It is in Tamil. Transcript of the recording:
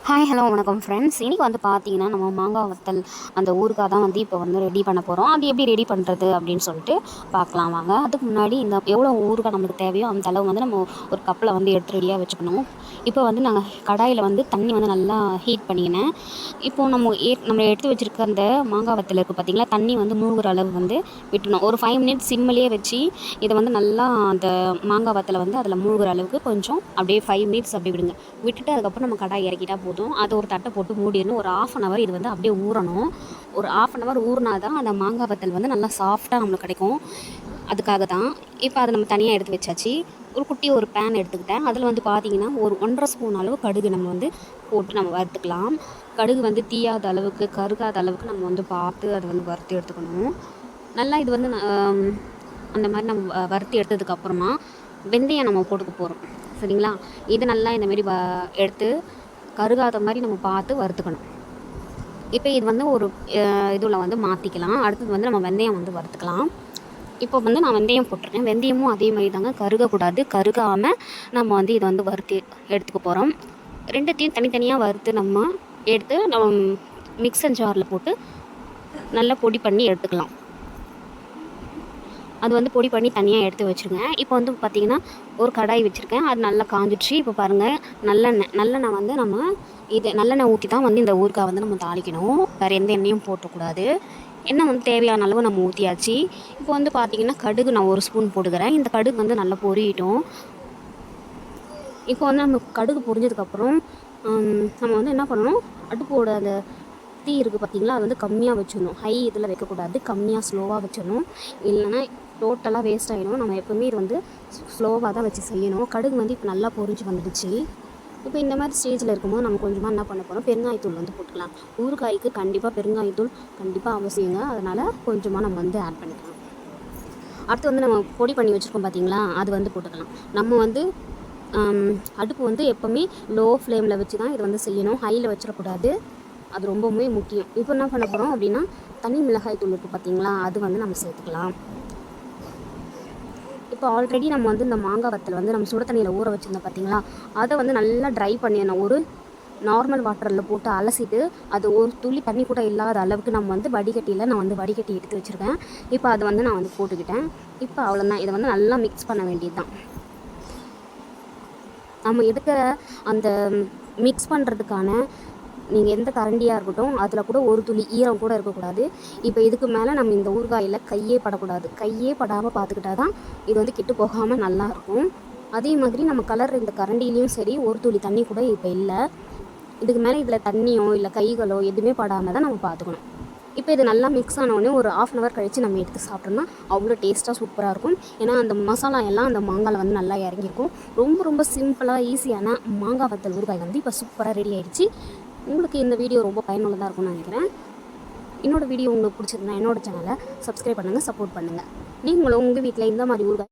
ஹாய் ஹலோ வணக்கம் ஃப்ரெண்ட்ஸ். இன்றைக்கி வந்து பார்த்தீங்கன்னா நம்ம மாங்காய் வத்தல் அந்த ஊறுகாய் தான் வந்து இப்போ வந்து ரெடி பண்ண போகிறோம். அது எப்படி ரெடி பண்ணுறது அப்படின்னு சொல்லிட்டு பார்க்கலாம் வாங்க. அதுக்கு முன்னாடி இந்த எவ்வளோ ஊறுகாய் நம்மளுக்கு தேவையோ அந்த அளவு வந்து நம்ம ஒரு கப்பில் வந்து எடுத்து ரெடியாக வச்சுக்கணும். இப்போ வந்து நாங்கள் கடாயில் வந்து தண்ணி வந்து நல்லா ஹீட் பண்ணிக்கினேன். இப்போது நம்ம எடுத்து வச்சுருக்க அந்த மாங்காய் வத்தல் இருக்குது பார்த்திங்களா, தண்ணி வந்து மூழ்கிற அளவு வந்து விட்டுணும். ஒரு 5 மினிட்ஸ் சிம்மிலேயே வச்சு இதை வந்து நல்லா அந்த மாங்காய் வத்தலை வந்து அதில் மூழ்கிற அளவுக்கு கொஞ்சம் அப்படியே 5 மினிட்ஸ் அப்படி விடுங்க. விட்டுட்டு அதுக்கப்புறம் நம்ம கடாய் இறக்கிட்டா போதும். அதை ஒரு தட்டை போட்டு மூடிடணும். ஒரு 1/2 அன் ஹவர் இது வந்து அப்படியே ஊறணும். ஒரு 1/2 அன் ஹவர் ஊறினா தான் அந்த மாங்காய் வத்தல் வந்து நல்லா சாஃப்டாக நம்மளுக்கு கிடைக்கும். அதுக்காக தான். இப்போ அதை நம்ம தனியாக எடுத்து வச்சாச்சு. ஒரு பேன் எடுத்துக்கிட்டேன். அதில் வந்து பார்த்திங்கன்னா ஒரு 1.5 ஸ்பூன் அளவு கடுகு நம்ம வந்து போட்டு நம்ம வறுத்துக்கலாம். கடுகு வந்து தீயாத அளவுக்கு கருகாத அளவுக்கு நம்ம வந்து பார்த்து அதை வந்து வறுத்து எடுத்துக்கணும். நல்லா இது வந்து அந்த மாதிரி நம்ம வறுத்து எடுத்ததுக்கப்புறமா வெந்தயம் நம்ம போட்டுக்க போகிறோம். சரிங்களா? இது நல்லா இந்தமாரி எடுத்து கருகாத மாதிரி நம்ம பார்த்து வறுத்துக்கணும். இப்போ இது வந்து ஒரு இதில் வந்து மாற்றிக்கலாம். அடுத்தது வந்து நம்ம வெந்தயம் வந்து வறுத்துக்கலாம். இப்போ வந்து நான் வெந்தயம் போட்டிருக்கேன். வெந்தயமும் அதே மாதிரி தாங்க, கருகக்கூடாது. கருகாமல் நம்ம வந்து இதை வந்து வறுத்து எடுத்துக்க போகிறோம். ரெண்டுத்தையும் தனித்தனியாக வறுத்து நம்ம மிக்சர் ஜாரில் போட்டு நல்லா பொடி பண்ணி எடுத்துக்கலாம். அது வந்து பொடி பண்ணி தனியாக எடுத்து வச்சுருங்க. இப்போ வந்து பார்த்திங்கன்னா ஒரு கடாய் வச்சுருக்கேன். அது நல்லா காஞ்சிடுச்சு. இப்போ பாருங்கள், நல்லெண்ணெய் வந்து நல்லெண்ணெய் ஊற்றி தான் வந்து இந்த ஊறுகாய் வந்து நம்ம தாளிக்கணும். வேறு எந்த எண்ணெயும் போட்டக்கூடாது. எண்ணெய் வந்து தேவையான அளவு நம்ம ஊற்றியாச்சு. இப்போ வந்து பார்த்திங்கன்னா கடுகு நான் 1 ஸ்பூன் போட்டுக்கிறேன். இந்த கடுகு வந்து நல்லா பொரியட்டும். இப்போ வந்து நம்ம கடுகு பொரிஞ்சதுக்கப்புறம் நம்ம வந்து என்ன பண்ணணும், அடுப்போட அந்த தீ இருக்குது பார்த்திங்களா, அது வந்து கம்மியாக வச்சிடணும். ஹை இதில் வைக்கக்கூடாது, கம்மியாக ஸ்லோவாக வச்சிடணும். இல்லைன்னா டோட்டலாக வேஸ்ட் ஆகிடும். நம்ம எப்போவுமே இது வந்து ஸ்லோவாக தான் வச்சு செய்யணும். கடுகு வந்து இப்போ நல்லா பொரிஞ்சு வந்துடுச்சு. இப்போ இந்த மாதிரி ஸ்டேஜில் இருக்கும்போது நம்ம கொஞ்சமாக என்ன பண்ண போகிறோம், பெருங்காயத்தூள் வந்து போட்டுக்கலாம். ஊறுகாய்க்கு கண்டிப்பாக பெருங்காயத்தூள் கண்டிப்பாக அவசியங்க. அதனால் கொஞ்சமாக நம்ம வந்து ஆட் பண்ணிக்கலாம். அடுத்து வந்து நம்ம பொடி பண்ணி வச்சுருக்கோம் பார்த்திங்களா, அது வந்து போட்டுக்கலாம். நம்ம வந்து அடுப்பு வந்து எப்போவுமே லோ ஃப்ளேமில் வச்சு தான் இதை வந்து செய்யணும். ஹையில் வச்சிடக்கூடாது. அது ரொம்பவுமே முக்கியம். இப்போ என்ன பண்ண போகிறோம் அப்படின்னா, தனி மிளகாய் தூள் இருக்குது பார்த்திங்களா, அது வந்து நம்ம சேர்த்துக்கலாம். இப்போ ஆல்ரெடி நம்ம வந்து இந்த மாங்காய் வத்தல் வந்து நம்ம சுட தண்ணியில் ஊற வச்சுருந்தோம் பார்த்திங்களா, அதை வந்து நல்லா ட்ரை பண்ணிடணும். ஒரு நார்மல் வாட்டரில் போட்டு அலசிட்டு அது ஒரு துளி தண்ணி கூட இல்லாத அளவுக்கு நம்ம வந்து நான் வந்து வடிகட்டி எடுத்து வச்சுருக்கேன். இப்போ அதை வந்து நான் வந்து போட்டுக்கிட்டேன். இப்போ அவ்வளோதான். இதை வந்து நல்லா மிக்ஸ் பண்ண வேண்டியது தான். நம்ம எடுக்கிற அந்த மிக்ஸ் பண்ணுறதுக்கான நீங்கள் எந்த கரண்டியாக இருக்கட்டும், அதில் கூட ஒரு துளி ஈரம் கூட இருக்கக்கூடாது. இப்போ இதுக்கு மேலே நம்ம இந்த ஊறுகாயில் கையே படக்கூடாது. கையே படாமல் பார்த்துக்கிட்டா தான் இது வந்து கெட்டு போகாமல் நல்லாயிருக்கும். அதே மாதிரி நம்ம கலர் இந்த கரண்டிலையும் சரி, ஒரு துளி தண்ணி கூட இப்போ இல்லை. இதுக்கு மேலே இதில் தண்ணியோ இல்லை கைகளோ எதுவுமே படாமல் தான் நம்ம பார்த்துக்கணும். இப்போ இது நல்லா மிக்ஸ் ஆனோடனே ஒரு 1/2 அன் ஹவர் கழித்து நம்ம எடுத்து சாப்பிட்டோம்னா அவ்வளோ டேஸ்ட்டாக சூப்பராக இருக்கும். ஏன்னா அந்த மசாலா எல்லாம் அந்த மாங்காயில் வந்து நல்லா இறங்கியிருக்கும். ரொம்ப ரொம்ப சிம்பிளாக ஈஸியான மாங்காய் வத்தல் ஊறுகாய் வந்து இப்போ சூப்பராக ரெடி ஆகிடுச்சு. உங்களுக்கு இந்த வீடியோ ரொம்ப பயனுள்ளதாக இருக்கும்னு நினைக்கிறேன். என்னோடய வீடியோ உங்களுக்கு பிடிச்சிருந்தா என்னோடய சேனலை சப்ஸ்கிரைப் பண்ணுங்கள், சப்போர்ட் பண்ணுங்கள். நீங்களும் உங்கள் வீட்டில் இந்த மாதிரி ஊறுகாய்